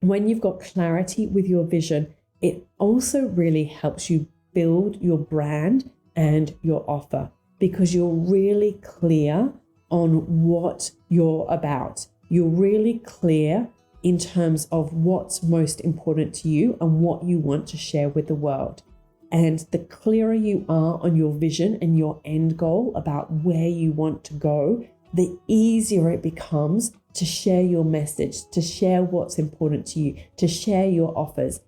when you've got clarity with your vision, it also really helps you build your brand and your offer, because you're really clear on what you're about. You're really clear in terms of what's most important to you and what you want to share with the world. And the clearer you are on your vision and your end goal about where you want to go, the easier it becomes to share your message, to share what's important to you, to share your offers.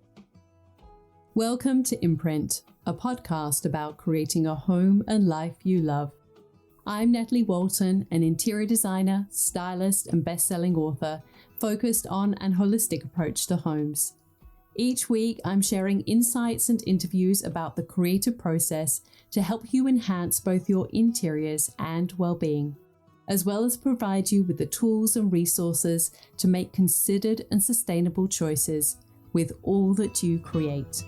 Welcome to Imprint, a podcast about creating a home and life you love. I'm Natalie Walton, an interior designer, stylist, and best-selling author focused on an holistic approach to homes. Each week, I'm sharing insights and interviews about the creative process to help you enhance both your interiors and well-being, as well as provide you with the tools and resources to make considered and sustainable choices with all that you create.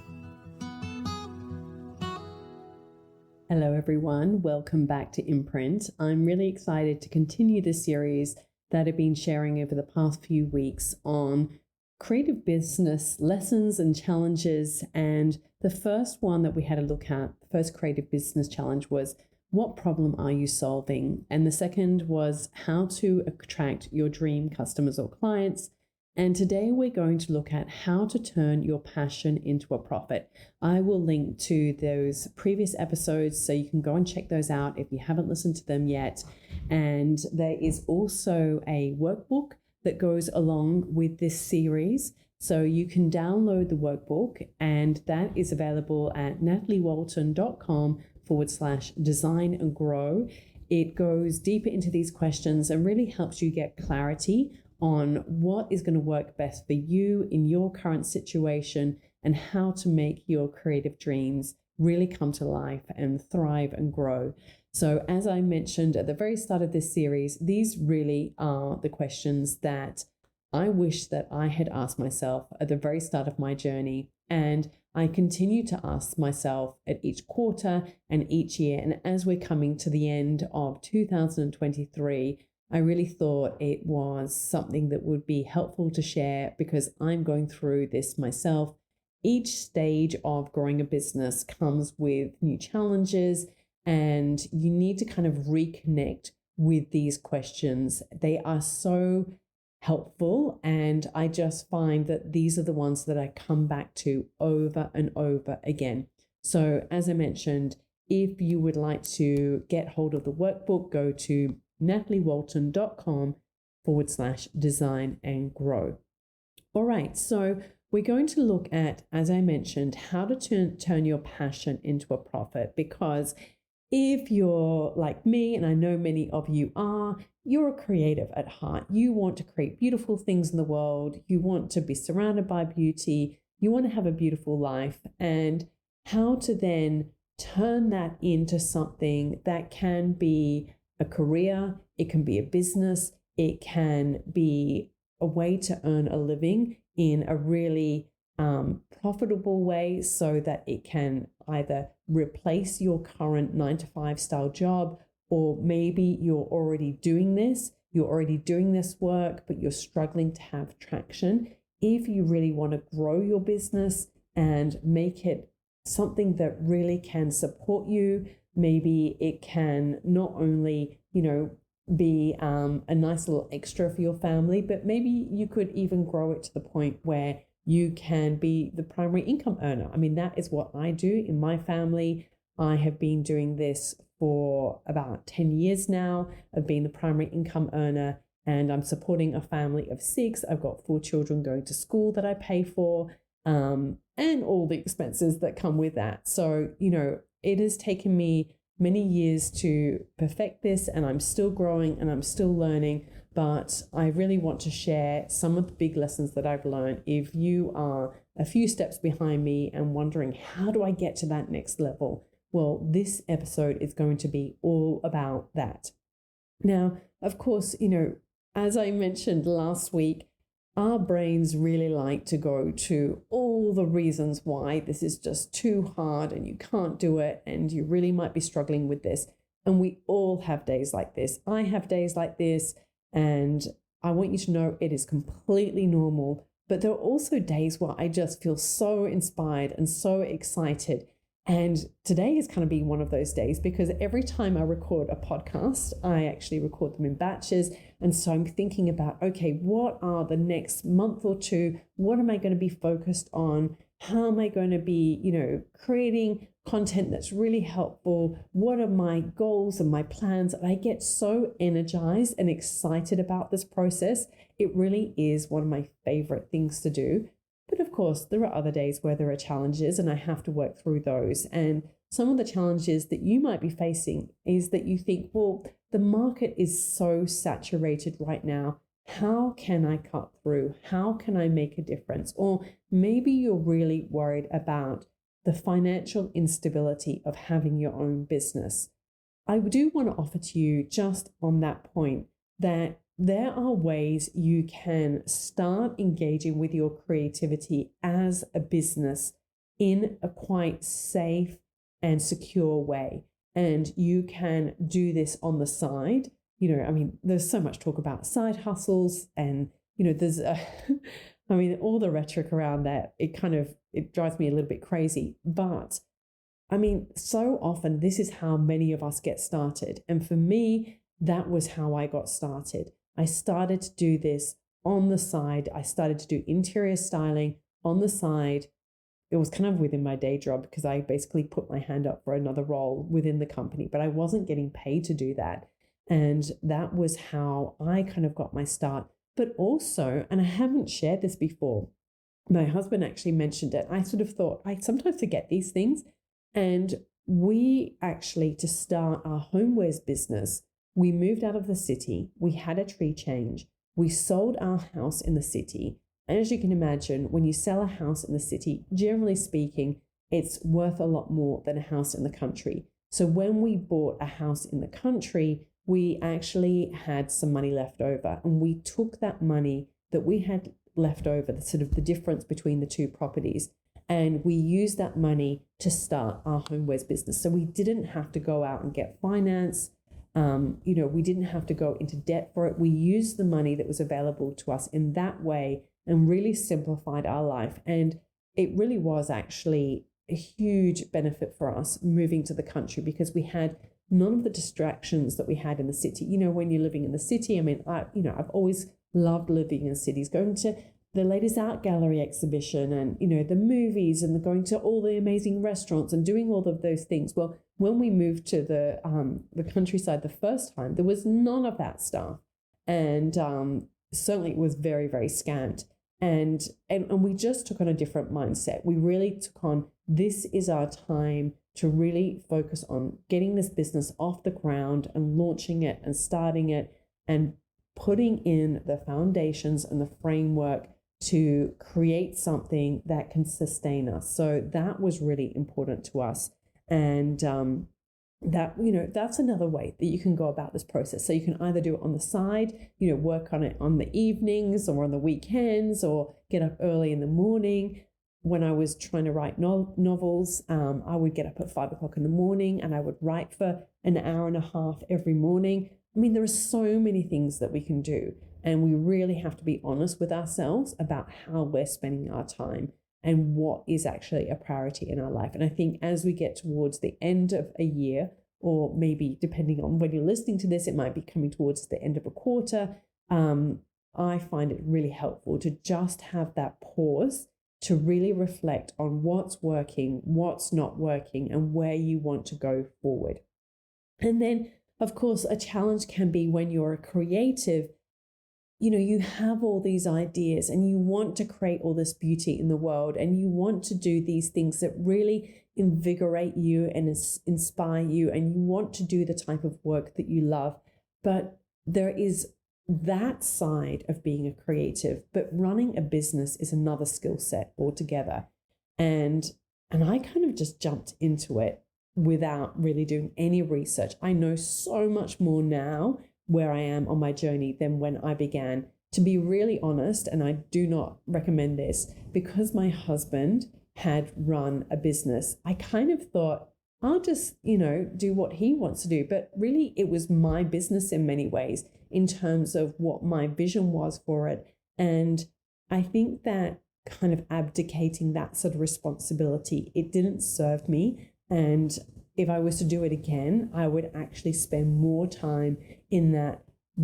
Hello everyone, welcome back to Imprint. I'm really excited to continue this series that I've been sharing over the past few weeks on creative business lessons and challenges. And the first one that we had a look at, the first creative business challenge, was what problem are you solving? And the second was how to attract your dream customers or clients. And today we're going to look at how to turn your passion into a profit. I will link to those previous episodes so you can go and check those out if you haven't listened to them yet. And there is also a workbook that goes along with this series. So you can download the workbook, and that is available at nataliewalton.com/design and grow. It goes deeper into these questions and really helps you get clarity on what is going to work best for you in your current situation and how to make your creative dreams really come to life and thrive and grow. So as I mentioned at the very start of this series, these really are the questions that I wish that I had asked myself at the very start of my journey. And I continue to ask myself at each quarter and each year. And as we're coming to the end of 2023, I really thought it was something that would be helpful to share because I'm going through this myself. Each stage of growing a business comes with new challenges, and you need to kind of reconnect with these questions. They are so helpful, and I just find that these are the ones that I come back to over and over again. So as I mentioned, if you would like to get hold of the workbook, go to nataliewalton.com/design and grow. All right, so we're going to look at, as I mentioned, how to turn your passion into a profit, because if you're like me, and I know many of you are, you're a creative at heart. You want to create beautiful things in the world. You want to be surrounded by beauty. You want to have a beautiful life. And how to then turn that into something that can be a career, it can be a business, it can be a way to earn a living in a really profitable way, so that it can either replace your current 9-to-5 style job, or maybe you're already doing this work, but you're struggling to have traction. If you really want to grow your business and make it something that really can support you, maybe it can not only, be a nice little extra for your family, but maybe you could even grow it to the point where you can be the primary income earner. I mean, that is what I do in my family. I have been doing this for about 10 years now of being the primary income earner, and I'm supporting a family of 6. I've got 4 children going to school that I pay for, and all the expenses that come with that. So, it has taken me many years to perfect this, and I'm still growing and I'm still learning, but I really want to share some of the big lessons that I've learned. If you are a few steps behind me and wondering, how do I get to that next level? Well, this episode is going to be all about that. Now, of course, as I mentioned last week, our brains really like to go to all the reasons why this is just too hard and you can't do it and you really might be struggling with this. And we all have days like this. I have days like this, and I want you to know it is completely normal But there are also days where I just feel so inspired and so excited. And today is kind of been one of those days because every time I record a podcast, I actually record them in batches. And so I'm thinking about, okay, what are the next month or two? What am I going to be focused on? How am I going to be, creating content that's really helpful? What are my goals and my plans? And I get so energized and excited about this process. It really is one of my favorite things to do. But of course, there are other days where there are challenges and I have to work through those. And some of the challenges that you might be facing is that you think, well, the market is so saturated right now. How can I cut through? How can I make a difference? Or maybe you're really worried about the financial instability of having your own business. I do want to offer to you just on that point that there are ways you can start engaging with your creativity as a business in a quite safe and secure way. And you can do this on the side. There's so much talk about side hustles and, there's all the rhetoric around that. It drives me a little bit crazy. But so often this is how many of us get started. And for me, that was how I got started. I started to do this on the side. I started to do interior styling on the side. It was kind of within my day job because I basically put my hand up for another role within the company, but I wasn't getting paid to do that. And that was how I kind of got my start. But also, and I haven't shared this before, my husband actually mentioned it. I sort of thought, I sometimes forget these things. And we actually, to start our homewares business, we moved out of the city. We had a tree change. We sold our house in the city. And as you can imagine, when you sell a house in the city, generally speaking, it's worth a lot more than a house in the country. So when we bought a house in the country, we actually had some money left over. And we took that money that we had left over, the sort of the difference between the two properties, and we used that money to start our homewares business. So we didn't have to go out and get finance. We didn't have to go into debt for it. We used the money that was available to us in that way and really simplified our life. And it really was actually a huge benefit for us moving to the country because we had none of the distractions that we had in the city. When you're living in the city, I've always loved living in cities, going to the latest art gallery exhibition and, the movies and going to all the amazing restaurants and doing all of those things. Well, when we moved to the countryside the first time, there was none of that stuff. And certainly it was very, very scant. And we just took on a different mindset. We really took on, this is our time to really focus on getting this business off the ground and launching it and starting it and putting in the foundations and the framework to create something that can sustain us. So that was really important to us. And that's another way that you can go about this process. So you can either do it on the side, work on it on the evenings or on the weekends or get up early in the morning. When I was trying to write novels, I would get up at 5 o'clock in the morning and I would write for an hour and a half every morning. There are so many things that we can do, and we really have to be honest with ourselves about how we're spending our time and what is actually a priority in our life. And I think as we get towards the end of a year, or maybe depending on when you're listening to this, it might be coming towards the end of a quarter, I find it really helpful to just have that pause to really reflect on what's working, what's not working, and where you want to go forward. And then, of course, a challenge can be when you're a creative, you have all these ideas and you want to create all this beauty in the world and you want to do these things that really invigorate you and inspire you, and you want to do the type of work that you love. But there is that side of being a creative, but running a business is another skill set altogether. And I kind of just jumped into it without really doing any research. I know so much more now where I am on my journey than when I began. To be really honest, and I do not recommend this, because my husband had run a business, I kind of thought, I'll just, do what he wants to do. But really, it was my business in many ways in terms of what my vision was for it. And I think that kind of abdicating that sort of responsibility, it didn't serve me. And if I was to do it again, I would actually spend more time in that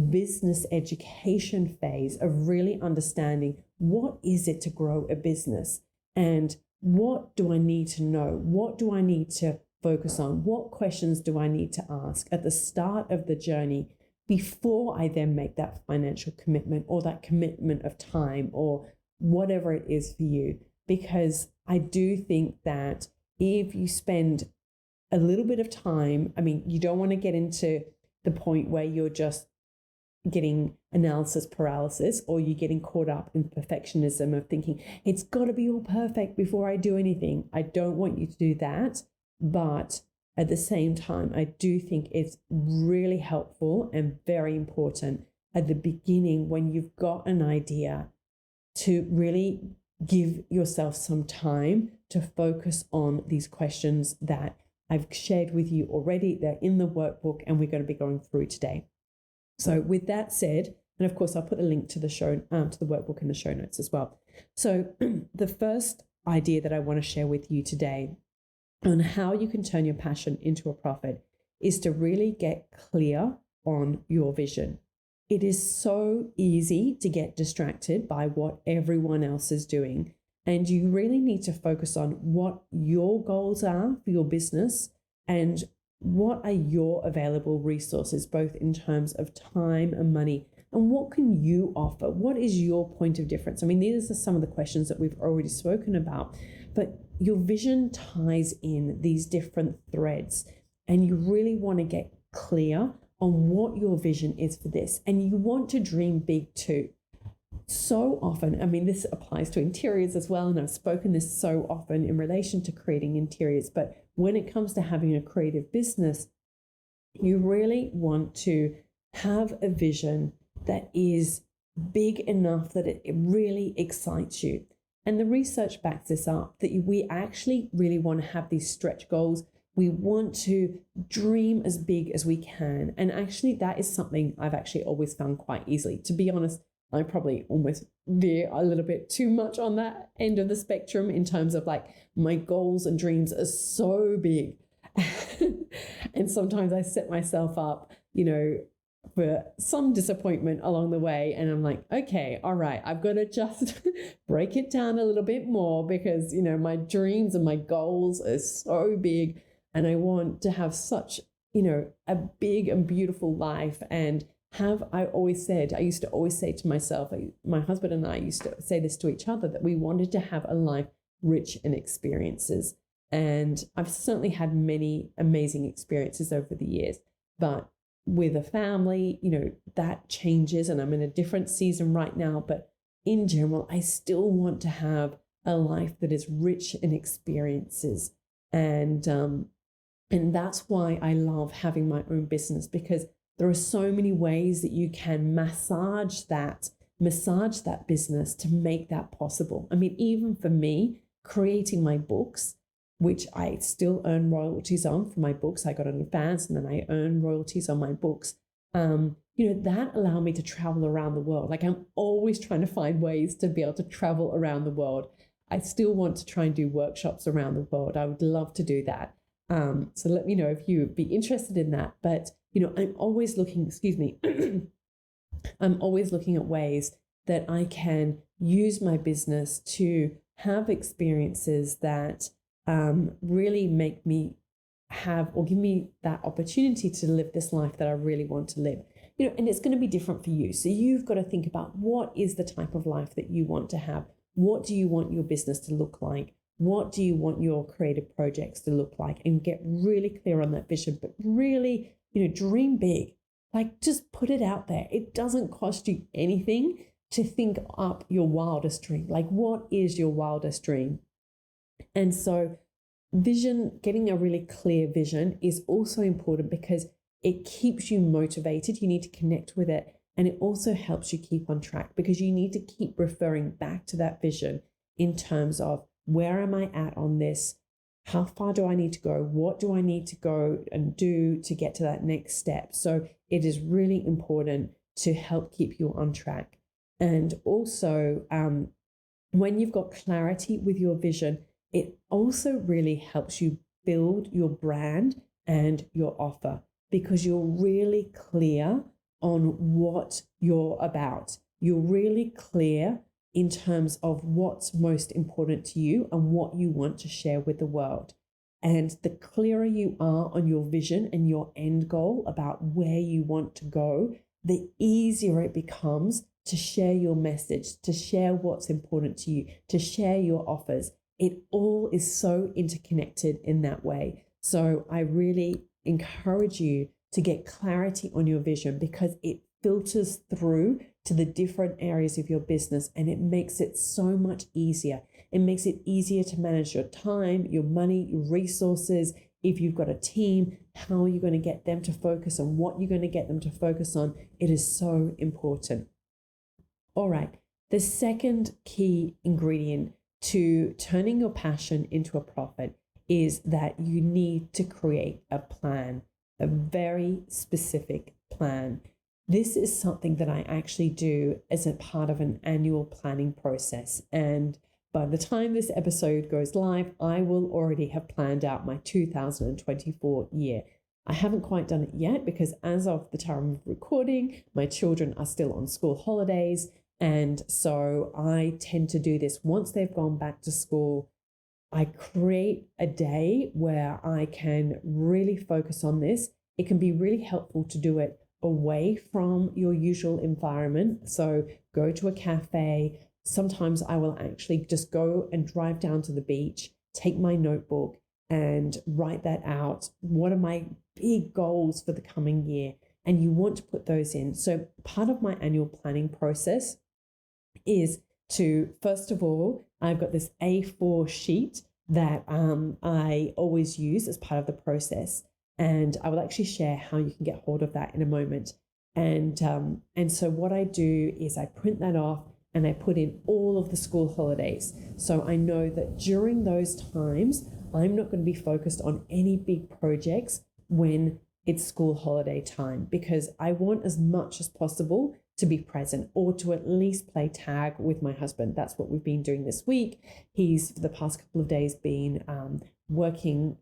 business education phase of really understanding what is it to grow a business, and what do I need to know? What do I need to focus on? What questions do I need to ask at the start of the journey before I then make that financial commitment or that commitment of time or whatever it is for you? Because I do think that if you spend a little bit of time, I mean, you don't want to get into the point where you're just getting analysis paralysis, or you're getting caught up in perfectionism of thinking it's got to be all perfect before I do anything. I don't want you to do that. But at the same time, I do think it's really helpful and very important at the beginning, when you've got an idea, to really give yourself some time to focus on these questions that I've shared with you already. They're in the workbook and we're going to be going through today. So with that said, and of course, I'll put a link to the to the workbook in the show notes as well. So the first idea that I want to share with you today on how you can turn your passion into a profit is to really get clear on your vision. It is so easy to get distracted by what everyone else is doing. And you really need to focus on what your goals are for your business and what are your available resources, both in terms of time and money, and what can you offer? What is your point of difference? I mean, these are some of the questions that we've already spoken about, but your vision ties in these different threads, and you really want to get clear on what your vision is for this. And you want to dream big too. So often, I mean, this applies to interiors as well, and I've spoken this so often in relation to creating interiors, but when it comes to having a creative business, you really want to have a vision that is big enough that it really excites you. And the research backs this up, that we actually really want to have these stretch goals. We want to dream as big as we can. And actually, that is something I've actually always found quite easily. To be honest, I probably almost veer a little bit too much on that end of the spectrum in terms of like my goals and dreams are so big. And sometimes I set myself up, for some disappointment along the way. And I'm like, okay, all right, I've got to just break it down a little bit more because, my dreams and my goals are so big. And I want to have such, a big and beautiful life. And I used to always say to myself, my husband and I used to say this to each other, that we wanted to have a life rich in experiences. And I've certainly had many amazing experiences over the years, but with a family, that changes, and I'm in a different season right now. But in general, I still want to have a life that is rich in experiences. And that's why I love having my own business, because there are so many ways that you can massage that business to make that possible. I mean, even for me, creating my books, which I still earn royalties on for my books. I got an advance and then I earn royalties on my books. That allowed me to travel around the world. Like, I'm always trying to find ways to be able to travel around the world. I still want to try and do workshops around the world. I would love to do that. So let me know if you would be interested in that. But, I'm always looking, I'm always looking at ways that I can use my business to have experiences that really make me have, or give me that opportunity to live this life that I really want to live. And it's going to be different for you. So you've got to think about, what is the type of life that you want to have? What do you want your business to look like? What do you want your creative projects to look like? And get really clear on that vision, but really, dream big. Like, just put it out there. It doesn't cost you anything to think up your wildest dream. Like, what is your wildest dream? And so getting a really clear vision is also important because it keeps you motivated. You need to connect with it. And it also helps you keep on track, because you need to keep referring back to that vision in terms of, where am I at on this? How far do I need to go? What do I need to go and do to get to that next step? So it is really important to help keep you on track. And also, when you've got clarity with your vision, it also really helps you build your brand and your offer because you're really clear on what you're about. You're really clear in terms of what's most important to you and what you want to share with the world. And the clearer you are on your vision and your end goal about where you want to go, the easier it becomes to share your message, to share what's important to you, to share your offers. It all is so interconnected in that way. So I really encourage you to get clarity on your vision because it filters through to the different areas of your business and it makes it so much easier. It makes it easier to manage your time, your money, your resources. If you've got a team, how are you going to get them to focus on what you're going to get them to focus on? It is so important. All right, the second key ingredient to turning your passion into a profit is that you need to create a plan, a very specific plan. This is something that I actually do as a part of an annual planning process. And by the time this episode goes live, I will already have planned out my 2024 year. I haven't quite done it yet because as of the time of recording, my children are still on school holidays. And so I tend to do this once they've gone back to school. I create a day where I can really focus on this. It can be really helpful to do it away from your usual environment. So go to a cafe. Sometimes I will actually just go and drive down to the beach, take my notebook and write that out. What are my big goals for the coming year? And you want to put those in. So part of my annual planning process is to, first of all, I've got this A4 sheet that I always use as part of the process. And I will actually share how you can get hold of that in a moment. And so what I do is I print that off and I put in all of the school holidays. So I know that during those times, I'm not going to be focused on any big projects when it's school holiday time because I want as much as possible to be present or to at least play tag with my husband. That's what we've been doing this week. He's, for the past couple of days, been working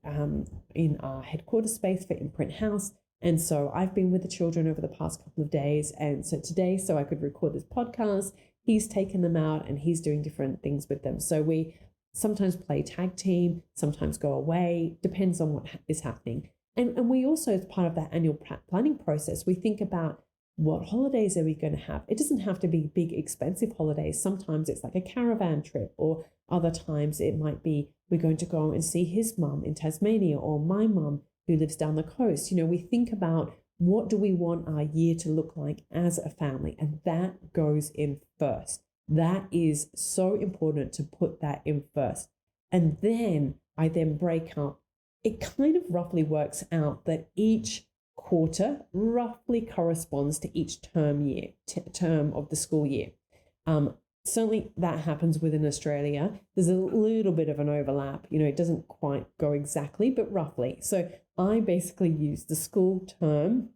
in our headquarters space for Imprint House. And so I've been with the children over the past couple of days. And so today, so I could record this podcast, he's taken them out and he's doing different things with them. So we sometimes play tag team, sometimes go away, depends on what is happening. And we also, as part of that annual planning process, we think about what holidays are we going to have? It doesn't have to be big, expensive holidays. Sometimes it's like a caravan trip, or other times it might be we're going to go and see his mum in Tasmania or my mum who lives down the coast. You know, we think about what do we want our year to look like as a family, and that goes in first. That is so important to put that in first. And then I then break up. It kind of roughly works out that each quarter roughly corresponds to each term of the school year. Certainly that happens within Australia. There's a little bit of an overlap. You know, it doesn't quite go exactly, but roughly. So I basically use the school term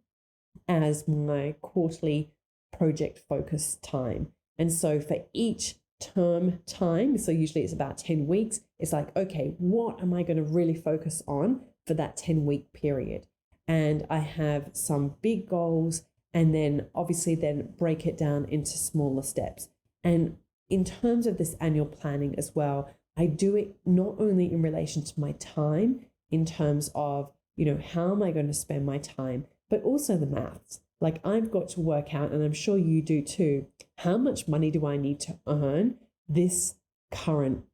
as my quarterly project focus time. And so for each term time, so usually it's about 10 weeks, it's like, okay, what am I going to really focus on for that 10-week period? And I have some big goals and then obviously then break it down into smaller steps. And in terms of this annual planning as well, I do it not only in relation to my time, in terms of, you know, how am I going to spend my time, but also the maths. Like I've got to work out, and I'm sure you do too, how much money do I need to earn this current,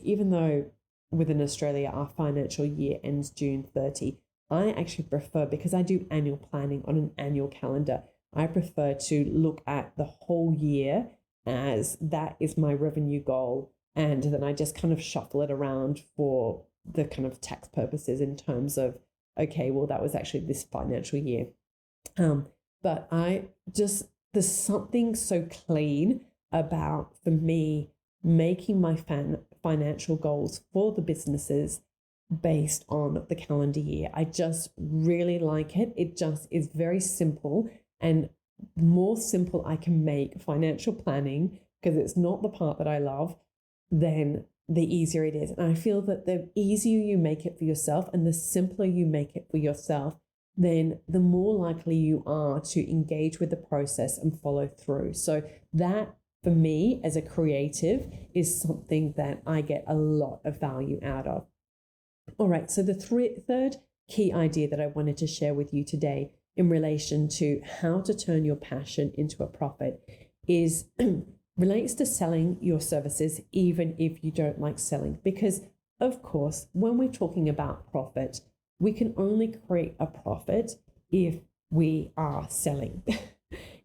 even though within Australia, our financial year ends June 30, I actually prefer, because I do annual planning on an annual calendar, I prefer to look at the whole year as that is my revenue goal. And then I just kind of shuffle it around for the kind of tax purposes in terms of, okay, well, that was actually this financial year. But there's something so clean about, for me, making my financial goals for the businesses based on the calendar year. I just really like it. It just is very simple. And more simple I can make financial planning, because it's not the part that I love, then the easier it is. And I feel that the easier you make it for yourself and the simpler you make it for yourself, then the more likely you are to engage with the process and follow through. So that, for me as a creative, is something that I get a lot of value out of. All right, so the third key idea that I wanted to share with you today in relation to how to turn your passion into a profit is relates to selling your services, even if you don't like selling. Because, of course, when we're talking about profit, we can only create a profit if we are selling.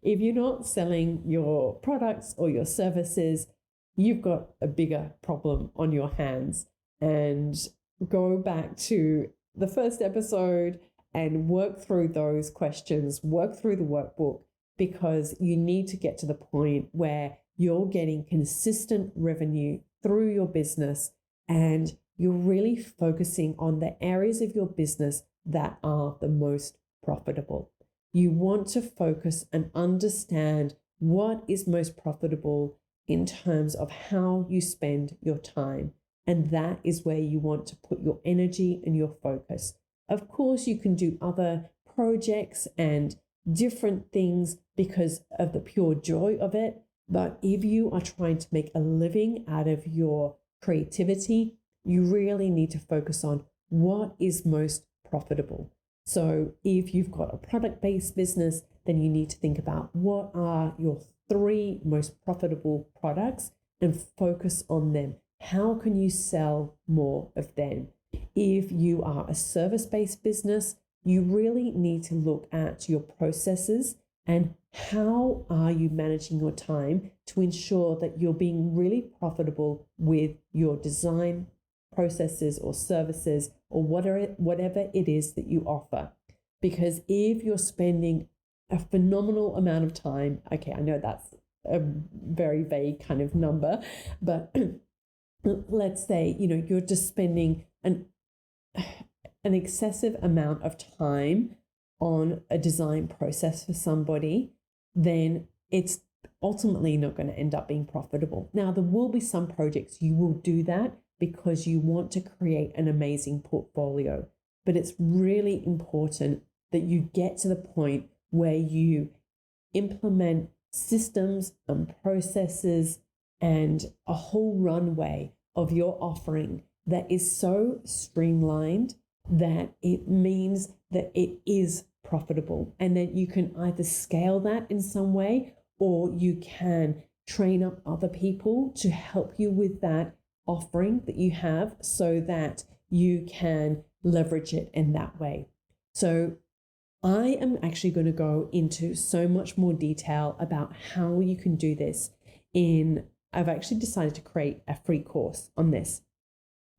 If you're not selling your products or your services, you've got a bigger problem on your hands. And go back to the first episode and work through those questions, work through the workbook, because you need to get to the point where you're getting consistent revenue through your business and you're really focusing on the areas of your business that are the most profitable. You want to focus and understand what is most profitable in terms of how you spend your time. And that is where you want to put your energy and your focus. Of course, you can do other projects and different things because of the pure joy of it. But if you are trying to make a living out of your creativity, you really need to focus on what is most profitable. So if you've got a product-based business, then you need to think about what are your 3 most profitable products and focus on them. How can you sell more of them? If you are a service-based business, you really need to look at your processes and how are you managing your time to ensure that you're being really profitable with your design processes or services or whatever it is that you offer. Because if you're spending a phenomenal amount of time, okay, I know that's a very vague kind of number, but let's say, you're just spending an excessive amount of time on a design process for somebody, then it's ultimately not going to end up being profitable. Now, there will be some projects you will do that because you want to create an amazing portfolio, but it's really important that you get to the point where you implement systems and processes and a whole runway of your offering that is so streamlined that it means that it is profitable, and that you can either scale that in some way or you can train up other people to help you with that offering that you have so that you can leverage it in that way. So I am actually going to go into so much more detail about how you can do this I've actually decided to create a free course on this.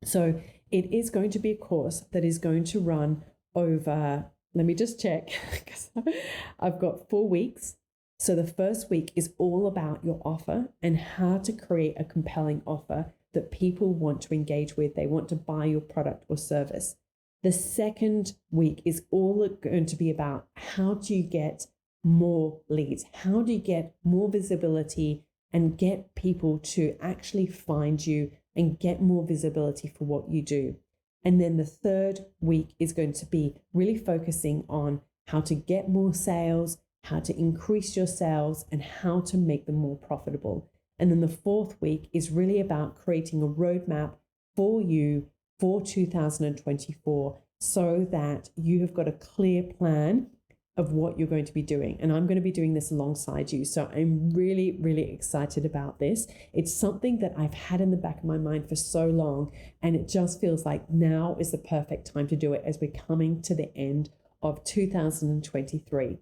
So it is going to be a course that is going to run over, let me just check, because I've got 4 weeks. So the first week is all about your offer and how to create a compelling offer that people want to engage with. They want to buy your product or service. The second week is all going to be about how do you get more leads? How do you get more visibility and get people to actually find you and get more visibility for what you do? And then the third week is going to be really focusing on how to get more sales, how to increase your sales, and how to make them more profitable. And then the fourth week is really about creating a roadmap for you for 2024 so that you have got a clear plan of what you're going to be doing. And I'm going to be doing this alongside you. So I'm really, really excited about this. It's something that I've had in the back of my mind for so long, and it just feels like now is the perfect time to do it as we're coming to the end of 2023.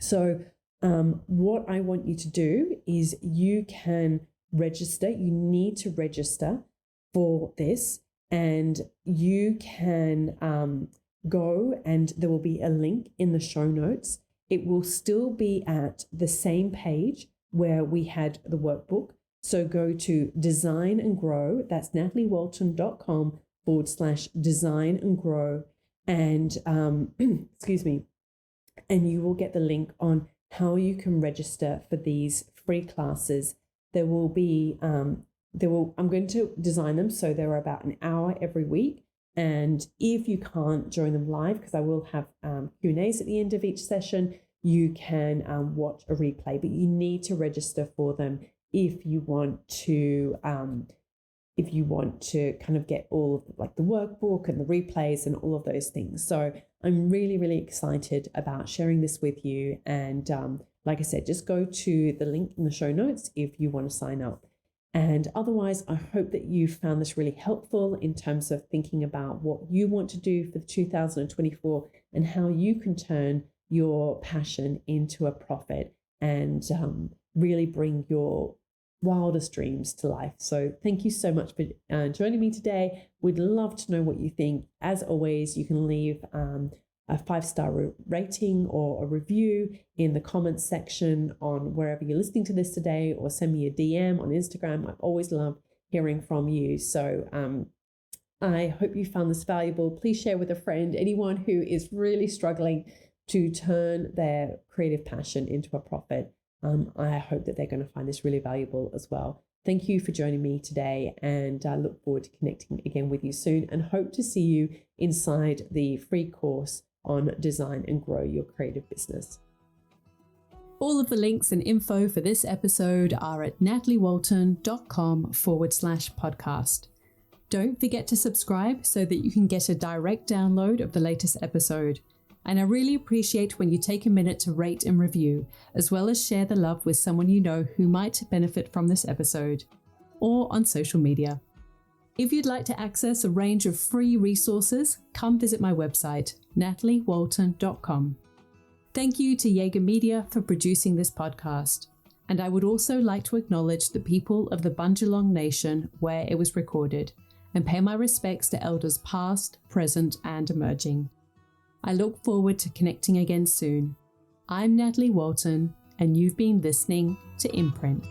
So what I want you to do is you can register. You need to register for this, and you can go, and there will be a link in the show notes. It will still be at the same page where we had the workbook. So go to Design and Grow. That's nataliewalton.com/design and grow. And excuse me. And you will get the link on how you can register for these free classes. There will be, I'm going to design them so they're about an hour every week. And if you can't join them live, because I will have Q&As at the end of each session, you can watch a replay, but you need to register for them if you want to kind of get all of like the workbook and the replays and all of those things. So I'm really, really excited about sharing this with you. And like I said, just go to the link in the show notes if you want to sign up. And otherwise, I hope that you found this really helpful in terms of thinking about what you want to do for 2024 and how you can turn your passion into a profit and really bring your wildest dreams to life. So thank you so much for joining me today. We'd love to know what you think. As always, you can leave a 5-star rating or a review in the comments section on wherever you're listening to this today, or send me a DM on Instagram. I always love hearing from you. So I hope you found this valuable. Please share with a friend, anyone who is really struggling to turn their creative passion into a profit. I hope that they're going to find this really valuable as well. Thank you for joining me today, and I look forward to connecting again with you soon, and hope to see you inside the free course on design and grow your creative business. All of the links and info for this episode are at nataliewalton.com/podcast. Don't forget to subscribe so that you can get a direct download of the latest episode. And I really appreciate when you take a minute to rate and review, as well as share the love with someone you know who might benefit from this episode, or on social media. If you'd like to access a range of free resources, come visit my website, nataliewalton.com. Thank you to Jaeger Media for producing this podcast. And I would also like to acknowledge the people of the Bundjalung Nation where it was recorded, and pay my respects to elders past, present, and emerging. I look forward to connecting again soon. I'm Natalie Walton, and you've been listening to Imprint.